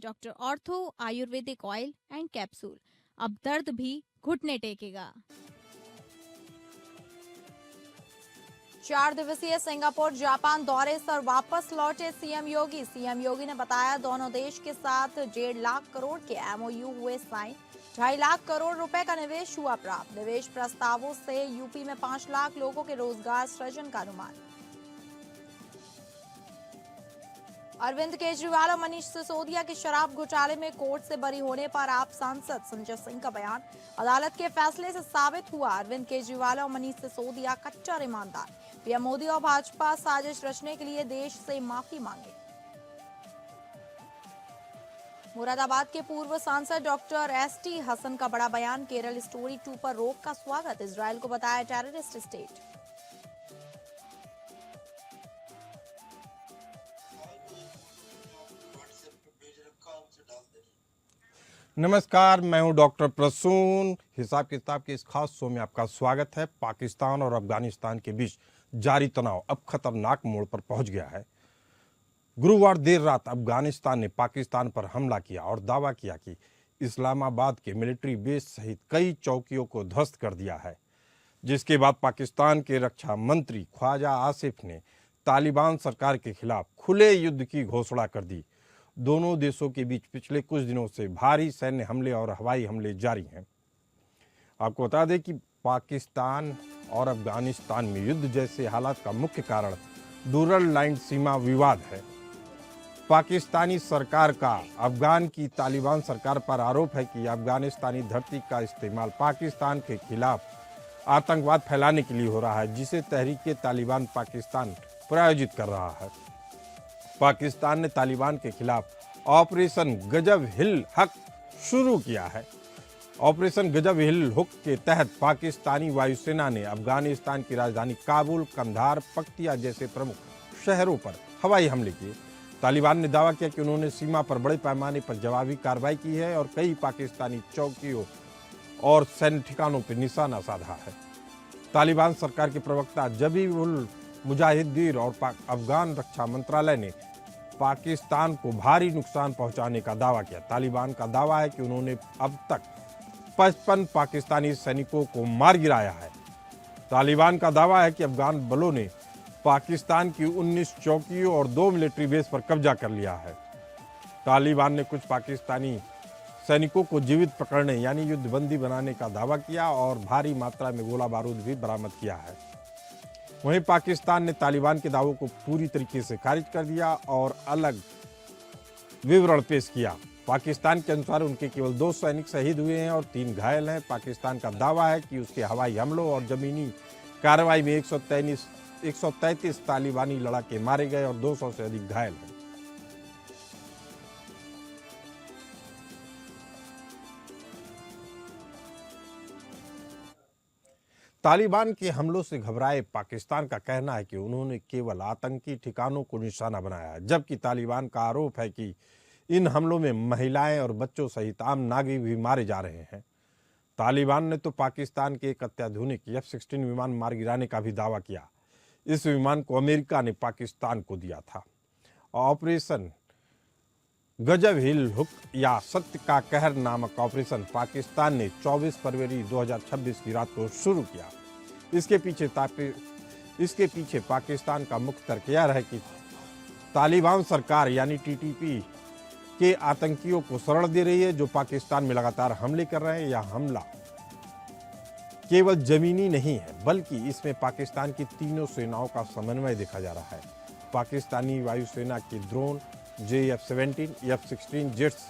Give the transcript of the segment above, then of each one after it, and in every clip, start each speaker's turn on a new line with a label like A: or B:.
A: Doctor ortho Ayurvedic oil and capsule, अब दर्द भी घुटने टेकेगा।
B: 4 दिवसीय सिंगापुर जापान दौरे से वापस लौटे सीएम योगी। सीएम योगी ने बताया दोनों देश के साथ 1.5 लाख करोड़ के एमओयू हुए साइन, 2.5 लाख करोड़ रुपए का निवेश हुआ प्राप्त। निवेश प्रस्तावों से यूपी में 5 लाख लोगों के रोजगार सृजन का अनुमान। अरविंद केजरीवाल और मनीष सिसोदिया के शराब घोटाले में कोर्ट से बरी होने पर आप सांसद संजय सिंह का बयान। अदालत के फैसले से साबित हुआ अरविंद केजरीवाल और मनीष सिसोदिया कट्टर ईमानदार। पीएम मोदी और भाजपा साजिश रचने के लिए देश से माफी मांगे। मुरादाबाद के पूर्व सांसद डॉक्टर एसटी हसन का बड़ा बयान। केरल स्टोरी 2 पर रोक का स्वागत, इजरायल को बताया टेररिस्ट स्टेट।
C: नमस्कार, मैं हूं डॉक्टर प्रसून। हिसाब किताब के इस खास शो में आपका स्वागत है। पाकिस्तान और अफगानिस्तान के बीच जारी तनाव अब खतरनाक मोड़ पर पहुंच गया है। गुरुवार देर रात अफगानिस्तान ने पाकिस्तान पर हमला किया और दावा किया कि इस्लामाबाद के मिलिट्री बेस सहित कई चौकियों को ध्वस्त कर दिया है, जिसके बाद पाकिस्तान के रक्षा मंत्री ख्वाजा आसिफ ने तालिबान सरकार के खिलाफ खुले युद्ध की घोषणा कर दी। दोनों देशों के बीच पिछले कुछ दिनों से भारी सैन्य हमले और हवाई हमले जारी हैं। आपको बता दें कि पाकिस्तान और अफगानिस्तान में युद्ध जैसे हालात का मुख्य कारण डूरल लाइन सीमा विवाद है। पाकिस्तानी सरकार का अफगान की तालिबान सरकार पर आरोप है कि अफगानिस्तानी धरती का इस्तेमाल पाकिस्तान के खिलाफ आतंकवाद फैलाने के लिए हो रहा है, जिसे तहरीक-ए-तालिबान पाकिस्तान प्रायोजित कर रहा है। पाकिस्तान ने तालिबान के खिलाफ ऑपरेशन गजब हिल हक शुरू किया है। ऑपरेशन गजब हिल हुक के तहत पाकिस्तानी वायुसेना ने अफगानिस्तान की राजधानी काबुल, कंधार, पख्तिया जैसे प्रमुख शहरों पर हवाई हमले किए। तालिबान ने दावा किया कि उन्होंने सीमा पर बड़े पैमाने पर जवाबी कार्रवाई की है और कई पाकिस्तानी चौकियों और सैन्य ठिकानों पर निशाना साधा है। तालिबान सरकार के प्रवक्ता जबीहुल मुजाहिदीन और अफगान रक्षा मंत्रालय ने पाकिस्तान को भारी नुकसान पहुंचाने का दावा किया। तालिबान का दावा है कि उन्होंने अब तक 55 पाकिस्तानी सैनिकों को मार गिराया है। तालिबान का दावा है कि अफगान बलों ने पाकिस्तान की 19 चौकियों और 2 मिलिट्री बेस पर कब्जा कर लिया है। तालिबान ने कुछ पाकिस्तानी सैनिकों को जीवित पकड़ने यानी युद्धबंदी बनाने का दावा किया और भारी मात्रा में गोला बारूद भी बरामद किया है। वहीं पाकिस्तान ने तालिबान के दावों को पूरी तरीके से खारिज कर दिया और अलग विवरण पेश किया। पाकिस्तान के अनुसार उनके केवल 2 सैनिक शहीद हुए हैं और 3 घायल हैं। पाकिस्तान का दावा है कि उसके हवाई हमलों और जमीनी कार्रवाई में 133 तालिबानी लड़ाके मारे गए और 200 से अधिक घायल हैं। तालिबान के हमलों से घबराए पाकिस्तान का कहना है कि उन्होंने केवल आतंकी ठिकानों को निशाना बनाया है, जबकि तालिबान का आरोप है कि इन हमलों में महिलाएं और बच्चों सहित आम नागरिक भी मारे जा रहे हैं। तालिबान ने तो पाकिस्तान के एक अत्याधुनिक F-16 विमान मार गिराने का भी दावा किया। इस विमान को अमेरिका ने पाकिस्तान को दिया था। ऑपरेशन गजब हिल हुक या सत्य का कहर नामक ऑपरेशन पाकिस्तान ने 24 फरवरी 2026 की रात को शुरू किया। इसके पीछे पाकिस्तान का मुख्य तर्क यह है कि तालिबान सरकार यानी टीटीपी के आतंकियों को शरण दे रही है, जो पाकिस्तान में लगातार हमले कर रहे हैं। यह हमला केवल जमीनी नहीं है, बल्कि इसमें पाकिस्तान की तीनों सेनाओं का समन्वय देखा जा रहा है। पाकिस्तानी वायुसेना के ड्रोन JF-17, F-16 जेट्स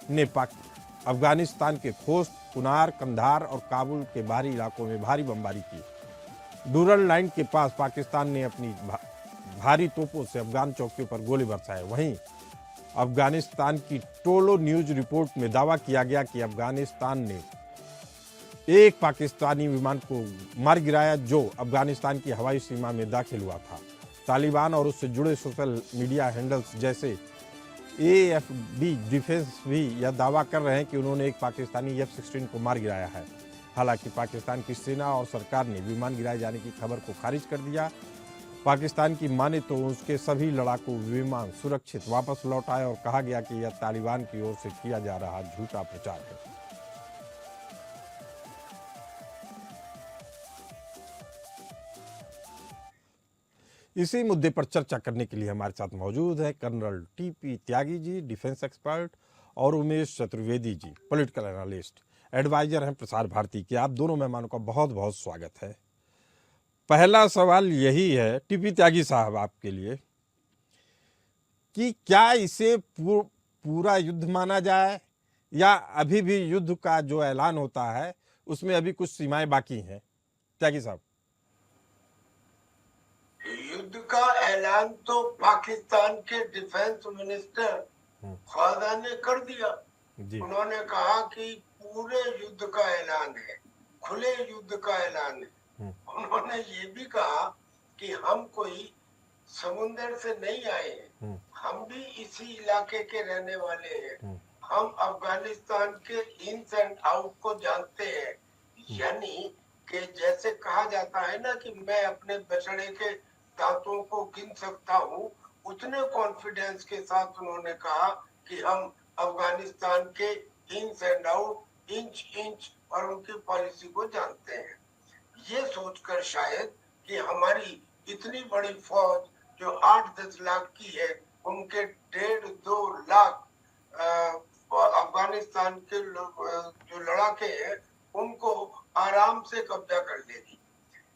C: ने अफगानिस्तान के खोस्त, कुनार, कंधार और काबुल के बाहरी इलाकों में भारी बमबारी की। डूरल लाइन के पास पाकिस्तान ने अपनी भारी तोपों से अफगान चौकियों पर गोले बरसाए। वहीं अफगानिस्तान की टोलो न्यूज रिपोर्ट में दावा किया गया कि अफगानिस्तान ने एक पाकिस्तानी विमान को मार गिराया जो अफगानिस्तान की हवाई सीमा में दाखिल हुआ था। तालिबान और उससे जुड़े सोशल मीडिया हैंडल्स जैसे AFD डिफेंस भी यह दावा कर रहे हैं कि उन्होंने एक पाकिस्तानी F-16 को मार गिराया है। हालांकि पाकिस्तान की सेना और सरकार ने विमान गिराए जाने की खबर को खारिज कर दिया। पाकिस्तान की माने तो उसके सभी लड़ाकू विमान सुरक्षित वापस लौट आए और कहा गया कि यह तालिबान की ओर से किया जा रहा झूठा प्रचार है। इसी मुद्दे पर चर्चा करने के लिए हमारे साथ मौजूद है colonel TP Tyagi ji, defence expert, और Umesh Chaturvedi ji, political analyst, adviser हैं प्रसार भारती के। आप दोनों मेहमानों का बहुत बहुत स्वागत है। पहला सवाल यही है टीपी त्यागी साहब आपके लिए कि क्या इसे पूरा युद्ध माना जाए या अभी भी युद्ध का जो ऐलान होता है उसमें अभी कुछ सीमाएं बाकी हैं? त्यागी साहब।
D: युद्ध का ऐलान तो पाकिस्तान के डिफेंस मिनिस्टर ख्वाजा ने कर दिया। उन्होंने कहा कि पूरे युद्ध का ऐलान है, खुले युद्ध का ऐलान है। उन्होंने ये भी कहा कि हम कोई समुंदर से नहीं आए हैं, हम भी इसी इलाके के रहने वाले हैं। हम अफगानिस्तान के इन्स एंड आउट को जानते हैं। यानी कि जैसे कहा जाता है ना कि मैं अपने बछड़े के दांतों को गिन सकता हूँ, उतने कॉन्फिडेंस के साथ उन्होंने कहा कि हम अफगानिस्तान के इन्स एंड आउट, इंच इंच और उनकी पॉलिसी को जानते हैं। ये सोचकर शायद कि हमारी इतनी बड़ी फौज जो 8-10 लाख की है, उनके 1.5-2 लाख अफगानिस्तान के जो लड़ाके हैं उनको आराम से कब्जा कर लेगी।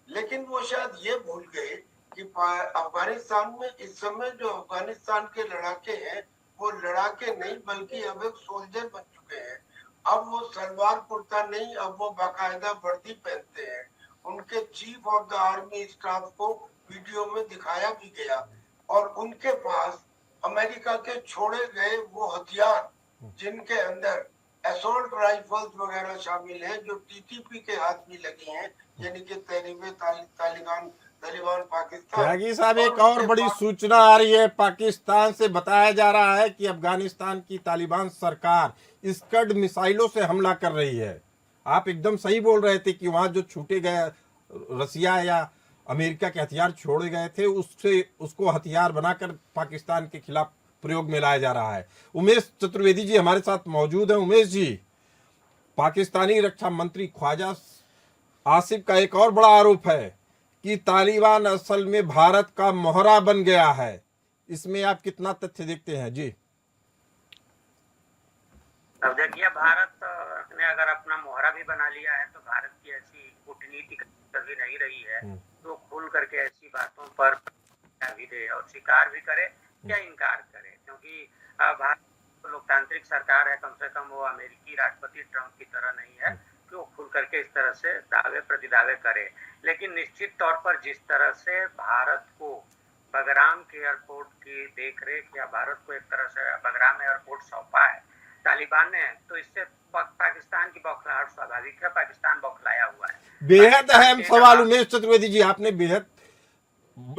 D: लेकिन वो शायद ये भूल गए कि अफगानिस्तान में इस समय जो अफगानिस्तान के लड़ाके हैं वो लड़ाके नहीं बल्कि अब एक सोल्जर बन चुके हैं। अब वो सलवार कुर्ता नहीं, अब वो बाकायदा वर्दी पहनते हैं। उनके chief of the army staff को वीडियो में दिखाया भी गया और उनके पास अमेरिका के छोड़े गए वो हथियार जिनके अंदर असॉल्ट राइफल्स वगैरह शामिल हैं जो टीटीपी के हाथ में लगी हैं, यानी कि तालिबान पाकिस्तान।
C: त्यागी साहब, एक और बड़ी सूचना आ रही है पाकिस्तान से। बताया जा रहा है कि अफगानिस्तान की तालिबान सरकार स्कड मिसाइलों से हमला कर रही है। आप एकदम सही बोल रहे थे कि वहां जो छूटे गए रसिया या अमेरिका के हथियार छोड़े गए थे उसको हथियार बनाकर पाकिस्तान के खिलाफ प्रयोग में लाया जा रहा है। उमेश चतुर्वेदी जी हमारे साथ मौजूद हैं। उमेश जी, पाकिस्तानी रक्षा मंत्री ख्वाजा आसिफ का एक और बड़ा आरोप है कि तालिबान असल में भारत का मोहरा बन गया है। इसमें आप कितना तथ्य देखते हैं? जी।
E: अब देखिए, भारत ने अगर अपना मोहरा भी बना लिया है तो भारत की ऐसी कूटनीति कभी नहीं रही है तो खुल करके ऐसी बातों पर भी दे और स्वीकार भी करे या इनकार करे, क्योंकि भारत लोकतांत्रिक सरकार है, कम से कम वो अमेरिकी राष्ट्रपति ट्रंप की तरह नहीं है कि वो खुल करके इस तरह से दावे प्रतिदावे करे। लेकिन निश्चित तौर पर जिस तरह से भारत को बगराम के एयरपोर्ट की देखरेख या भारत को एक तरह से बगराम एयरपोर्ट सौंपा है तालिबान ने, तो इससे पाकिस्तान की बौखलाहट स्वाभाविक है। पाकिस्तान बौखलाया हुआ है।
C: बेहद अहम सवाल उमेश चतुर्वेदी जी, आपने बेहद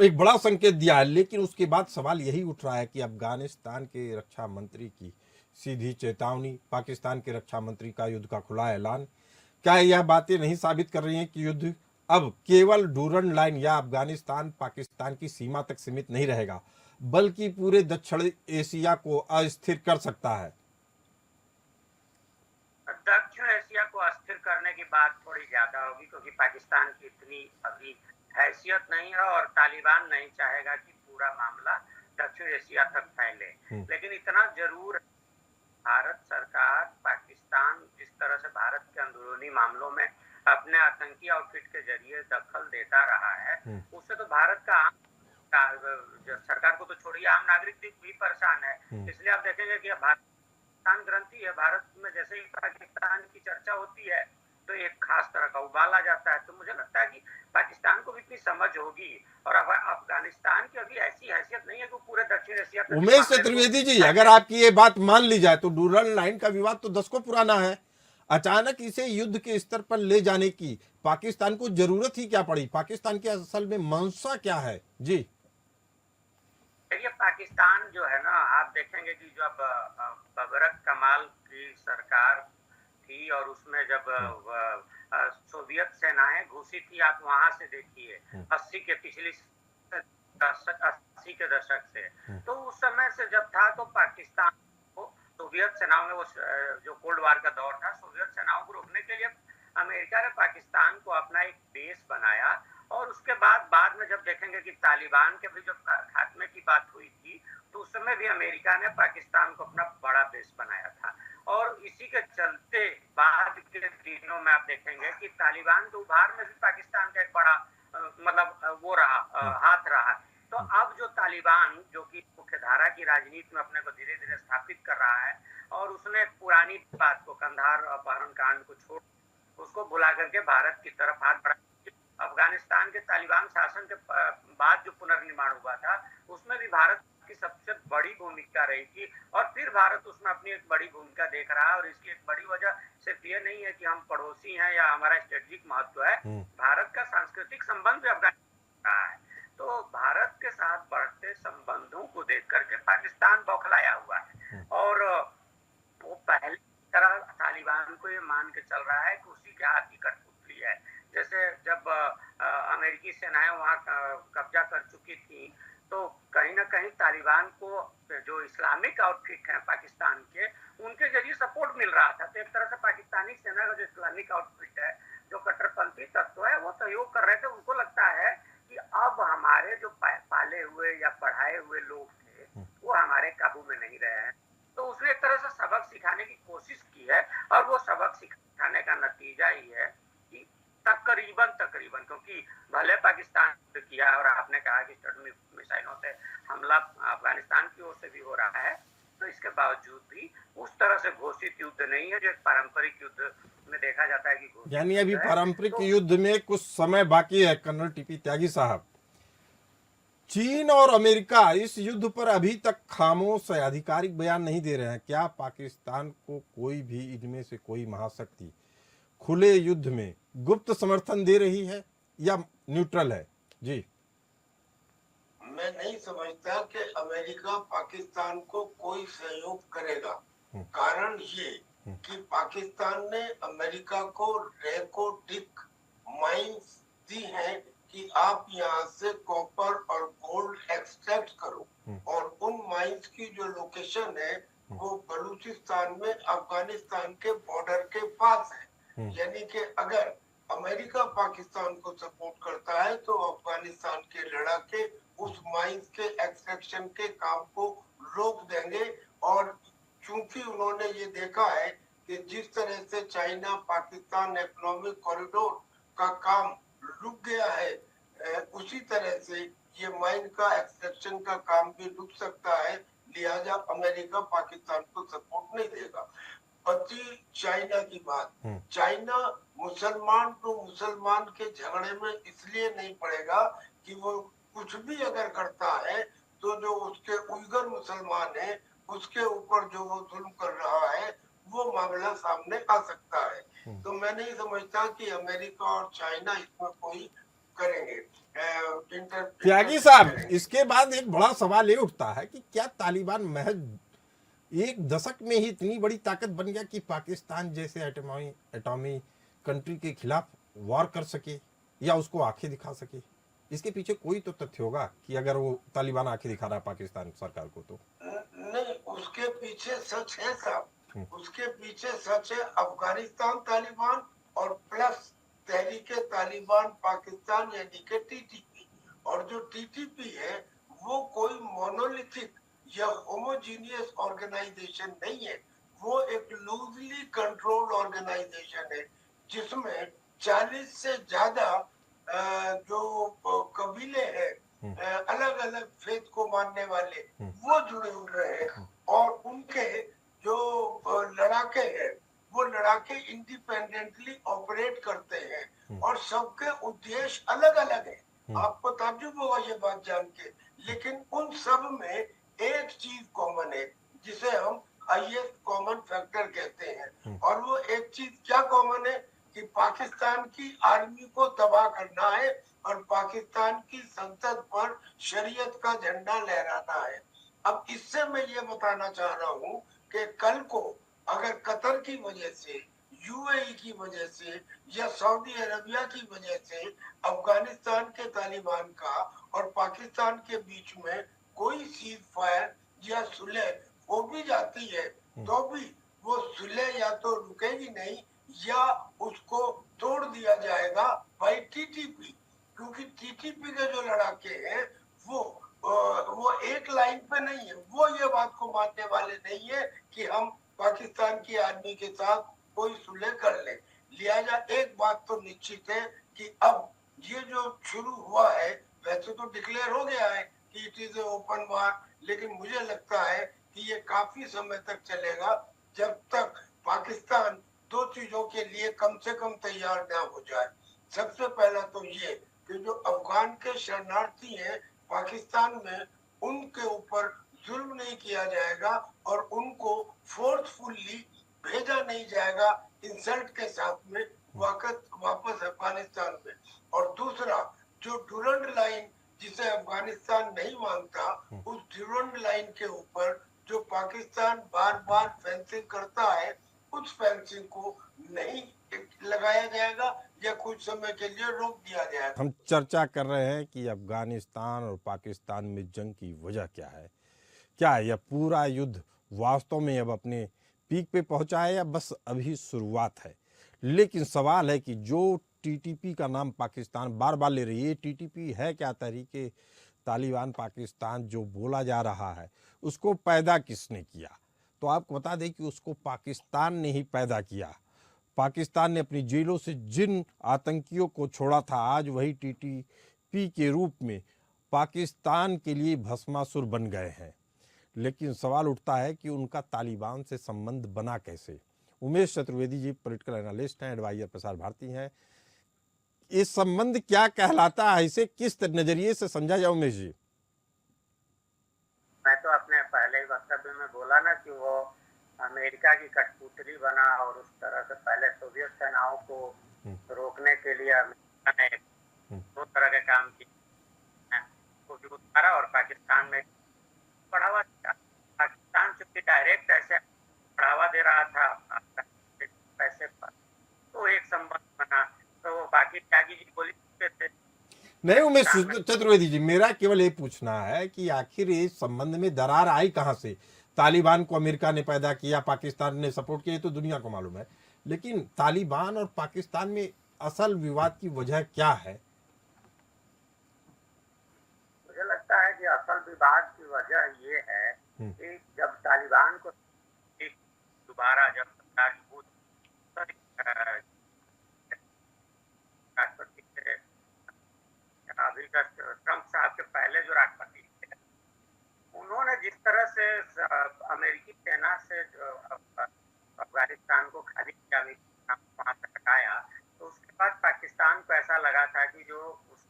C: एक बड़ा संकेत दिया है। लेकिन उसके बाद सवाल यही उठ रहा है कि अफगानिस्तान के रक्षा मंत्री की सीधी चेतावनी, पाकिस्तान के रक्षा मंत्री का युद्ध का खुला ऐलान, क्या यह बातें नहीं साबित कर रही हैं कि युद्ध अब केवल डूरन लाइन या अफगानिस्तान पाकिस्तान की सीमा तक सीमित नहीं रहेगा बल्कि पूरे दक्षिण एशिया को अस्थिर कर सकता है?
E: दक्षिण एशिया को अस्थिर करने की बात थोड़ी ज्यादा होगी, क्योंकि पाकिस्तान की इतनी अभी हैसियत नहीं है और तालिबान नहीं चाहेगा कि पूरा मामला दक्षिण एशिया तक फैले। लेकिन इतना जरूर भारत सरकार पाकिस्तान जिस तरह से भारत के अंदरूनी मामलों में अपने आतंकी आउटफिट के जरिए दखल देता रहा है, उससे तो भारत का सरकार को तो छोड़िए आम नागरिक भी परेशान है। इसलिए आप देखेंगे कि पाकिस्तान ग्रंथि है, भारत में जैसे ही पाकिस्तान की चर्चा होती है तो एक खास तरह का उबाल आ जाता है। तो मुझे लगता है कि पाकिस्तान को भी इतनी समझ होगी और अफगानिस्तान की अभी ऐसी हैसियत नहीं है कि पूरे दक्षिण एशिया।
C: उमेश चतुर्वेदी जी, अगर आपकी ये बात मान ली जाए तो डूरन लाइन का विवाद तो दशकों पुराना है। अचानक इसे युद्ध के स्तर पर ले जाने की पाकिस्तान को जरूरत ही क्या पड़ी? पाकिस्तान की असल में मंशा क्या है? जी,
E: देखिए, पाकिस्तान जो है ना, आप देखेंगे कि जब बबरक कमाल की सरकार थी और उसमें जब सोवियत सेनाएं घुसी थी, आप वहां से देखिए 80 के पिछली 80 के दशक से। तो उस समय से जब था तो पाकिस्तान को सोवियत सेनाओं में जो कोल्ड वार का दौर था, सोवियत सेनाओं को रोकने के लिए अमेरिका ने पाकिस्तान को अपना एक बेस बनाया। और उसके बाद में जब देखेंगे कि तालिबान के भी जब खात्मे की बात हुई थी तो उस समय भी अमेरिका ने पाकिस्तान को अपना बड़ा बेस बनाया था। और इसी के चलते बाद के दिनों में आप देखेंगे कि तालिबान के उभार में भी पाकिस्तान का एक बड़ा वो रहा हाथ रहा। तो अब जो तालिबान जो कि मुख्यधारा की राजनीति में अपने को धीरे धीरे स्थापित कर रहा है और उसने पुरानी बात को, कंधार अपहरण कांड को छोड़ उसको भुला करके भारत की तरफ हाथ बढ़ा। अफगानिस्तान के तालिबान शासन के बाद जो पुनर्निर्माण हुआ था उसमें भी भारत की सबसे बड़ी भूमिका रही थी और फिर भारत उसमें अपनी एक बड़ी भूमिका देख रहा है। और इसकी एक बड़ी वजह सिर्फ ये नहीं है कि हम पड़ोसी हैं या हमारा स्ट्रेटेजिक महत्व है, भारत का सांस्कृतिक संबंध भी अफगानिस्तान रहा है। तो भारत के साथ बढ़ते संबंधों को देख करके पाकिस्तान बौखलाया हुआ है और वो पहले की तरह तालिबान को ये मान के चल रहा है कि उसी के हाथ की कठपुतली है। जैसे जब अमेरिकी सेनाएं वहां कब्जा कर चुकी थी तो कहीं ना कहीं तालिबान को जो इस्लामिक आउटफिट है पाकिस्तान के, उनके जरिए सपोर्ट मिल रहा था। तो एक तरह से पाकिस्तानी सेना का जो इस्लामिक आउटफिट है, जो कट्टरपंथी तत्व है, वो सहयोग कर रहे थे। उनको लगता है कि अब हमारे जो पाले हुए या पढ़ाए हुए लोग थे वो हमारे काबू में नहीं रहे हैं। तो उसने एक तरह से सबक सिखाने की कोशिश की है और वो सबक सिखाने का नतीजा ही है कि तकरीबन क्योंकि भले पाकिस्तान ने किया और आपने कहा कि मिसाइलों से हमला अफगानिस्तान की ओर से भी हो रहा है, तो इसके बावजूद भी उस तरह से घोषित युद्ध नहीं है जो एक पारंपरिक युद्ध में देखा जाता है कि
C: यानी अभी पारंपरिक युद्ध में कुछ समय बाकी है। कर्नल टीपी त्यागी साहब, चीन और अमेरिका इस युद्ध पर अभी तक खामोश है, आधिकारिक बयान नहीं दे रहे हैं। क्या पाकिस्तान को कोई भी इनमें से कोई महाशक्ति खुले युद्ध में गुप्त समर्थन दे रही है या न्यूट्रल है? जी,
D: मैं नहीं समझता कि अमेरिका पाकिस्तान को कोई सहयोग करेगा। कारण ये कि पाकिस्तान ने अमेरिका को रेकोटिक माइंस दी हैं कि आप यहाँ से कॉपर और गोल्ड एक्सट्रैक्ट करो और उन माइंस की जो लोकेशन है वो बलूचिस्तान में अफगानिस्तान के बॉर्डर के पास है। यानी कि अगर अमेरिका पाकिस्तान को सपोर्ट करता है तो अफगानिस्तान के लड़ाके उस माइंस के एक्सट्रैक्शन के काम को रोक देंगे। और चूंकि उन्होंने ये देखा है कि जिस तरह से चाइना पाकिस्तान इकोनॉमिक कॉरिडोर का काम रुक गया है, उसी तरह से ये माइन का एक्सट्रैक्शन का काम भी रुक सकता है। लिहाजा अमेरिका पाकिस्तान को सपोर्ट नहीं देगा। बची चाइना की बात, चाइना मुसलमान तो मुसलमान के झगड़े में इसलिए नहीं पड़ेगा कि वो कुछ भी अगर करता है तो जो उसके उइगर मुसलमान है उसके ऊपर जो वो जुल्म कर रहा है वो मामला सामने आ सकता है। तो मैं नहीं समझता कि अमेरिका और चाइना इसमें कोई करेंगे।
C: त्यागी साहब, इसके बाद एक बड़ा सवाल ये उठता है कि क्या तालिबान महज एक दशक में ही इतनी बड़ी ताकत बन गया कि पाकिस्तान जैसे एटॉमी कंट्री के खिलाफ वॉर कर सके या उसको आंखें दिखा सके? इसके पीछे कोई तो तथ्य होगा कि अगर वो तालिबान आंखें दिखा रहा है पाकिस्तान सरकार को तो
D: नहीं, उसके पीछे सच है साहब, उसके पीछे सच है अफगानिस्तान तालिबान और प्लस तहरीके तालिबान पाकिस्तान यानी कि टीटीपी। और जो टीटीपी है वो कोई मोनोलिथिक या होमोजीनियस ऑर्गेनाइजेशन नहीं है, वो एक लूजली कंट्रोल्ड ऑर्गेनाइजेशन है जिसमें 40 से ज्यादा जो कबीले हैं अलग अलग फेथ को मानने वाले वो जुड़े हुए हैं और उनके जो लड़ाके हैं वो लड़ाके इंडिपेंडेंटली ऑपरेट करते हैं और सबके उद्देश्य अलग अलग है। आपको ताज्जुब होगा ये बात जान के, लेकिन उन सब में एक चीज कॉमन है जिसे हम हाईएस्ट कॉमन फैक्टर कहते हैं। और वो एक चीज क्या कॉमन है कि पाकिस्तान की आर्मी को तबाह करना है और पाकिस्तान की संसद पर शरीयत का झंडा लहराना है। अब इससे मैं ये बताना चाह रहा हूँ कि कल को अगर कतर की वजह से यूएई की वजह से या सऊदी अरबिया की वजह से अफगानिस्तान के तालिबान का और पाकिस्तान के बीच में कोई सीज फायर या सुलह हो भी जाती है तो भी वो सुलह या तो रुकेगी नहीं या उसको तोड़ दिया जाएगा बाई टीटीपी, क्योंकि टीटीपी के जो लड़ाके हैं वो एक लाइन पे नहीं है। वो ये बात को मानने वाले नहीं है कि हम पाकिस्तान की आर्मी के साथ कोई सुलह कर ले। लिहाजा एक बात तो निश्चित है कि अब ये जो शुरू हुआ है, वैसे तो डिक्लेयर हो गया है कि इट इज ए ओपन वार, लेकिन मुझे लगता है कि ये काफी समय तक चलेगा जब तक पाकिस्तान दो चीजों के लिए कम से कम तैयार ना हो जाए। सबसे पहला तो ये कि जो अफगान के शरणार्थी हैं पाकिस्तान में, उनके ऊपर जुल्म नहीं किया जाएगा और उनको फोर्सफुली भेजा नहीं जाएगा इंसल्ट के साथ में वापस अफगानिस्तान में। और दूसरा, जो डुरंड लाइन जिसे अफगानिस्तान नहीं मानता, उस डुरंड लाइन के ऊपर जो पाकिस्तान बार बार फेंसिंग करता है, उस फेंसिंग को नहीं लगाया जाएगा या कुछ समय के लिए रोक दिया जाएगा।
C: हम चर्चा कर रहे हैं कि अफगानिस्तान और पाकिस्तान में जंग की वजह क्या है। क्या यह पूरा युद्ध वास्तव में अब अपने पीक पे पहुंचा है या बस अभी शुरुआत है। लेकिन सवाल है कि जो टीटीपी का नाम पाकिस्तान बार बार ले रही है, टीटीपी है क्या? तहरीके तालिबान पाकिस्तान जो बोला जा रहा है, उसको पैदा किसने किया? तो आपको बता दें कि उसको पाकिस्तान ने ही पैदा किया। पाकिस्तान ने अपनी जेलों से जिन आतंकियों को छोड़ा था, आज वही टीटीपी के रूप में पाकिस्तान के लिए भस्मासुर बन गए हैं। लेकिन सवाल उठता है कि उनका तालिबान से संबंध बना कैसे। उमेश चतुर्वेदी जी पॉलिटिकल एनालिस्ट हैं, एडवाइजर प्रसार भारती हैं। ये संबंध क्या कहलाता है, इसे किस नजरिए से समझा जाए? उमेश जी,
E: मैं तो अपने पहले ही वक्तव्य में बोला ना कि वो अमेरिका की कठपुतली बना और उस तरह से पहले सोवियत सेनाओं को रोकने के लिए अमेरिका ने दो तरह के काम किए, उतारा और पाकिस्तान में बढ़ावा दिया। पाकिस्तान चूंकि डायरेक्ट ऐसे बढ़ावा दे रहा था पैसे पर, तो एक संबंध बना। तो बाकी त्यागी जी बोली थे
C: नहीं उमेश चतुर्वेदी जी, मेरा केवल ये पूछना है कि आखिर इस संबंध में दरार आई कहां से? तालिबान को अमेरिका ने पैदा किया, पाकिस्तान ने सपोर्ट किया, तो दुनिया को मालूम है। लेकिन तालिबान और पाकिस्तान में असल विवाद की वजह क्या है?
E: मुझे लगता है कि असल विवाद की वजह ये है कि जब तालिबान को दोबारा जब सरकार राष्ट्रपति थे, अभी तक ट्रंप साहब के पहले जो राष्ट्रपति थे, उन्होंने जिस तरह से अमेरिकी सेना से अफगानिस्तान को खाली किया, वहां से हटाया, तो उसके बाद पाकिस्तान को ऐसा लगा था कि जो उस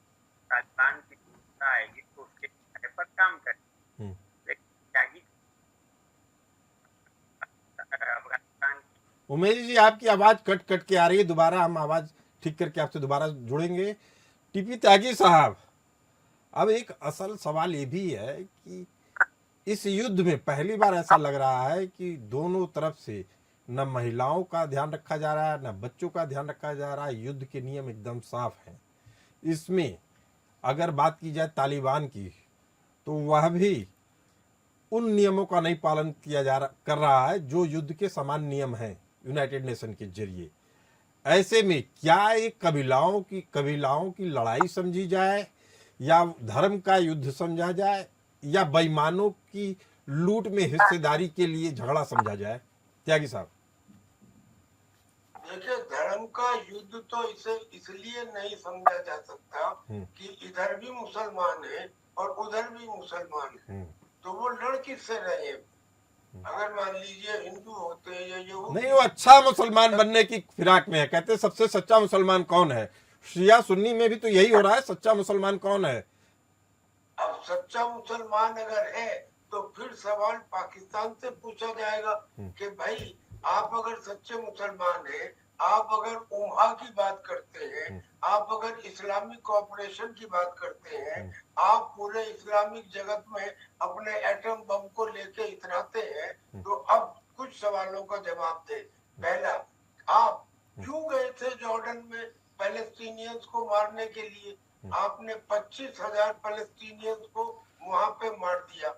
E: तालिबान की सत्ता आएगी तो उसके पर काम करे। लेकिन त्यागी अफगानिस्तान।
C: उमेश जी, आपकी आवाज कट कट के आ रही है, दोबारा हम आवाज ठीक करके आपसे दोबारा जुड़ेंगे। टीपी त्यागी साहब, अब एक असल सवाल ये भी है कि इस युद्ध में पहली बार ऐसा लग रहा है कि दोनों तरफ से न महिलाओं का ध्यान रखा जा रहा है, न बच्चों का ध्यान रखा जा रहा है। युद्ध के नियम एकदम साफ हैं। इसमें अगर बात की जाए तालिबान की, तो वह भी उन नियमों का नहीं पालन कर रहा है जो युद्ध के समान नियम हैं यूनाइटेड नेशन के जरिए। ऐसे में क्या एक कबीलाओं की लड़ाई समझी जाए, या धर्म का युद्ध समझा जाए, या बेईमानों की लूट में हिस्सेदारी के लिए झगड़ा समझा जाए? त्यागी साहब,
D: देखिए, धर्म का युद्ध तो इसे इसलिए नहीं समझा जा सकता कि इधर भी मुसलमान है और उधर भी मुसलमान है, तो वो लड़ किससे रहे? अगर मान लीजिए हिंदू होते या यहूदी,
C: नहीं, वो अच्छा मुसलमान बनने की फिराक में है। कहते हैं सबसे सच्चा मुसलमान कौन है? शिया सुन्नी में भी तो यही हो रहा है, सच्चा मुसलमान कौन है?
D: अब सच्चा मुसलमान अगर है तो फिर सवाल पाकिस्तान से पूछा जाएगा कि भाई आप अगर सच्चे मुसलमान हैं, आप अगर उम्मा की बात करते हैं, आप अगर इस्लामिक कोऑपरेशन की बात करते हैं, आप पूरे इस्लामिक जगत में अपने एटम बम को लेके इतराते हैं, तो अब कुछ सवालों का जवाब दे। पहला, आप क्यों गए थे जॉर्डन में पैलेस्टीनियंस को मारने के लिए? आपने 25,000 पैलेस्टीनियंस को वहां पे मार दिया।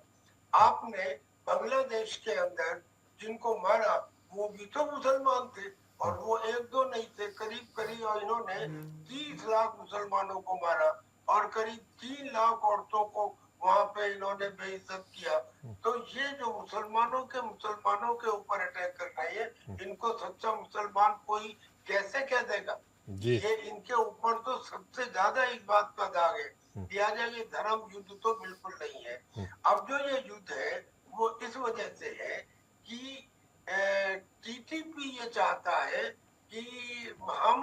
D: आपने बांग्लादेश के अंदर जिनको मारा वो भी तो मुसलमान थे, और वो एक दो नहीं थे, करीब करीब इन्होंने 30 लाख मुसलमानों को मारा और करीब 3 लाख औरतों को वहां पे इन्होंने बेइज्जत किया। तो ये जो मुसलमानों के ऊपर अटैक कर रहे हैं, इनको सच्चा मुसलमान कोई कैसे कह देगा? ये इनके ऊपर तो सबसे ज्यादा इस बात का दाग है। लिहाजा ये धर्म युद्ध तो बिल्कुल नहीं है। अब जो ये युद्ध है वो इस वजह से है कि टीटीपी ये चाहता है कि हम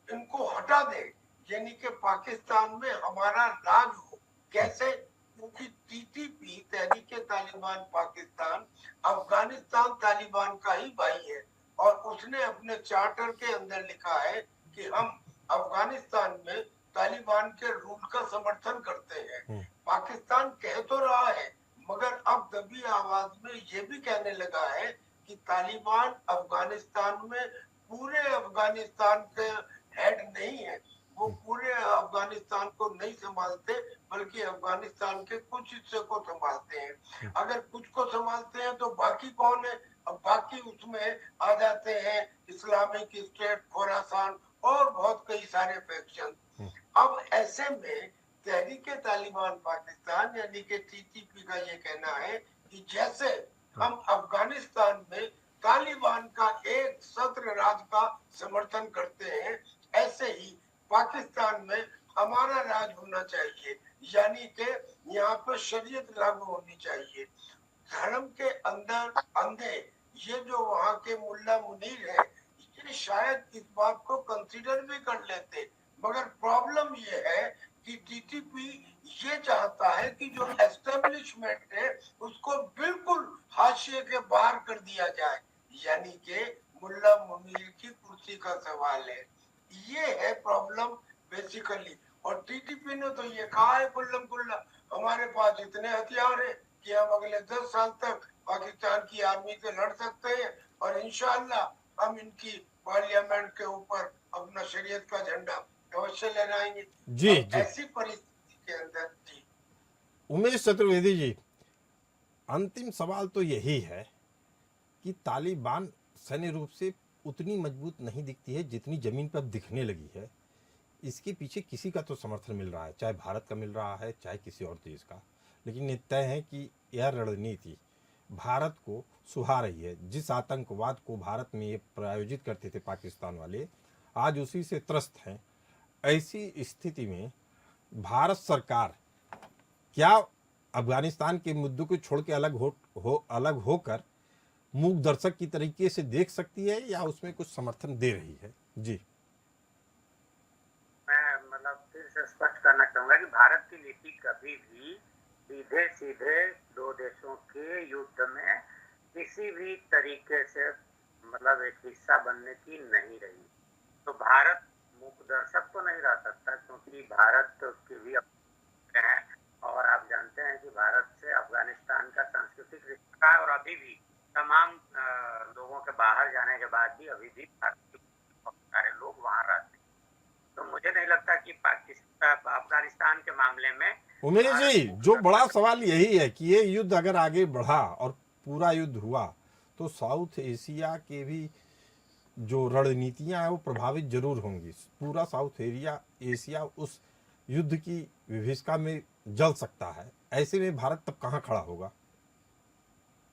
D: इनको हटा दें, यानी कि पाकिस्तान में हमारा राज हो। कैसे? क्योंकि टीटीपी तहरीक तालिबान पाकिस्तान अफगानिस्तान तालिबान का ही भाई है, और उसने अपने चार्टर के अंदर लिखा है कि हम अफगानिस्तान में तालिबान के रूल का समर्थन करते हैं। पाकिस्तान कह तो रहा है, मगर अब दबी आवाज में ये भी कहने लगा है कि तालिबान अफगानिस्तान में पूरे अफगानिस्तान के हेड नहीं है, वो पूरे अफगानिस्तान को नहीं संभालते, बल्कि अफगानिस्तान के कुछ हिस्से को संभालते हैं। अगर कुछ को संभालते हैं तो बाकी कौन है? अब बाकी उसमें आ जाते हैं इस्लामिक स्टेट, खोरासान और बहुत कई सारे फैक्शन। अब ऐसे में तहरीक तालिबान पाकिस्तान यानी कि टीटीपी का ये कहना है कि जैसे हम अफगानिस्तान में तालिबान का एक सत्र राज का समर्थन करते हैं, ऐसे ही पाकिस्तान में हमारा राज होना चाहिए, यानी कि यहाँ पर शरीयत लागू होनी चाहिए। धर्म के अंदर अंधे ये जो वहाँ के मुल्ला मुनीर है, ये शायद इस बात को कंसीडर भी कर लेते, मगर प्रॉब्लम ये है कि टीटीपी ये चाहता है कि जो एस्टेब्लिशमेंट है उसको बिल्कुल हाशिए के बाहर कर दिया जाए, यानी कि मुल्ला मुनीर की कुर्सी का सवाल है। ये है प्रॉब्लम बेसिकली। और टीटीपी ने तो ये कहा है खुल्लम खुल्ला, हमारे पास इतने हथियार है कि हम अगले 10 साल तक पाकिस्तान की आर्मी से लड़ सकते हैं, और इंशाअल्लाह हम इनकी पार्लियामेंट के ऊपर अपना शरीयत का झंडा अवश्य लहराएंगे।
C: जी जी।
D: ऐसी परिस्थिति के अंदर जी
C: उमेश चतुर्वेदी जी, अंतिम सवाल तो यही है कि तालिबान सैन्य रूप से उतनी मजबूत नहीं दिखती है जितनी जमीन पर अब दिखने लगी है। इसके पीछे किसी का तो समर्थन मिल रहा है, चाहे भारत का मिल रहा है चाहे किसी और देश का, लेकिन ये तय है कि यह रणनीति भारत को सुहा रही है। जिस आतंकवाद को भारत में ये प्रायोजित करते थे पाकिस्तान वाले, आज उसी से त्रस्त हैं। ऐसी स्थिति में भारत सरकार क्या अफगानिस्तान के मुद्दों को छोड़ के अलग होकर मूक दर्शक की तरीके से देख सकती है, या उसमें कुछ समर्थन दे रही है? जी,
E: मैं फिर से स्पष्ट करना चाहूंगा कि भारत की नीति कभी भी सीधे सीधे दो देशों के युद्ध में किसी भी तरीके से एक हिस्सा बनने की नहीं रही। तो भारत मूक दर्शक तो नहीं रह सकता, क्योंकि भारत के भी हैं, और आप जानते हैं कि भारत से अफगानिस्तान का सांस्कृतिक रिश्ता है, और अभी भी तमाम लोगों के बाहर जाने के बाद भी अभी भी भारतीय सारे लोग वहां रहते हैं। तो मुझे नहीं लगता कि पाकिस्तान अफगानिस्तान के मामले में
C: उमेश जी, जो बड़ा सवाल यही है कि ये युद्ध अगर आगे बढ़ा और पूरा युद्ध हुआ तो साउथ एशिया के भी जो रणनीतियां हैं वो प्रभावित जरूर होंगी। पूरा साउथ एशिया उस युद्ध की विभीषिका में जल सकता है। ऐसे में भारत तब कहां खड़ा होगा?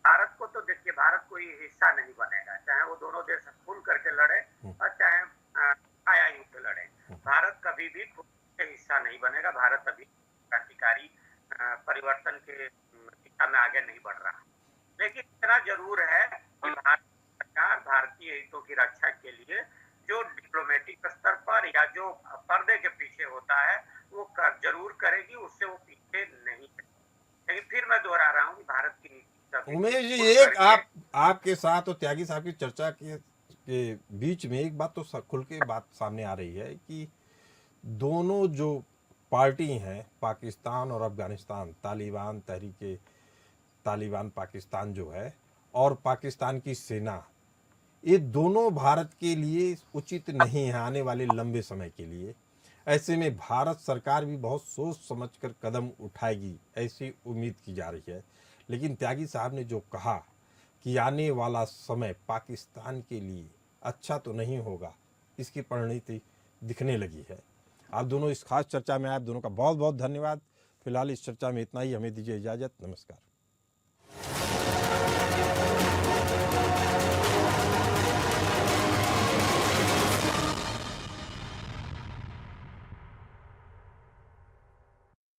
E: भारत को तो देखिए, भारत कोई हिस्सा नहीं बनेगा, चाहे वो दोनों देश खुल करके लड़े और चाहे आया युद्ध लड़े। भारत कभी भी खुद से हिस्सा नहीं बनेगा। भारत अभी क्रांतिकारी परिवर्तन के दिशा में आगे नहीं बढ़ रहा, लेकिन इतना जरूर है कि भारत सरकार भारतीय हितों की रक्षा के लिए जो डिप्लोमेटिक स्तर पर या जो पर्दे के पीछे होता है वो जरूर करेगी, उससे वो पीछे नहीं है। लेकिन फिर मैं दोहरा रहा हूँ कि भारत की नीति।
C: उमेश जी, एक आपके साथ और त्यागी साहब की चर्चा के बीच में एक बात तो खुल के बात सामने आ रही है कि दोनों जो पार्टी हैं, पाकिस्तान और अफगानिस्तान, तालिबान तहरीके तालिबान पाकिस्तान जो है और पाकिस्तान की सेना, ये दोनों भारत के लिए उचित नहीं है आने वाले लंबे समय के लिए। ऐसे में भारत सरकार भी बहुत सोच समझकर कदम उठाएगी ऐसी उम्मीद की जा रही है। लेकिन त्यागी साहब ने जो कहा कि आने वाला समय पाकिस्तान के लिए अच्छा तो नहीं होगा, इसकी परिणति दिखने लगी है। आप दोनों इस खास चर्चा में आए, आप दोनों का बहुत बहुत धन्यवाद। फिलहाल इस चर्चा में इतना ही, हमें दीजिए इजाज़त। नमस्कार।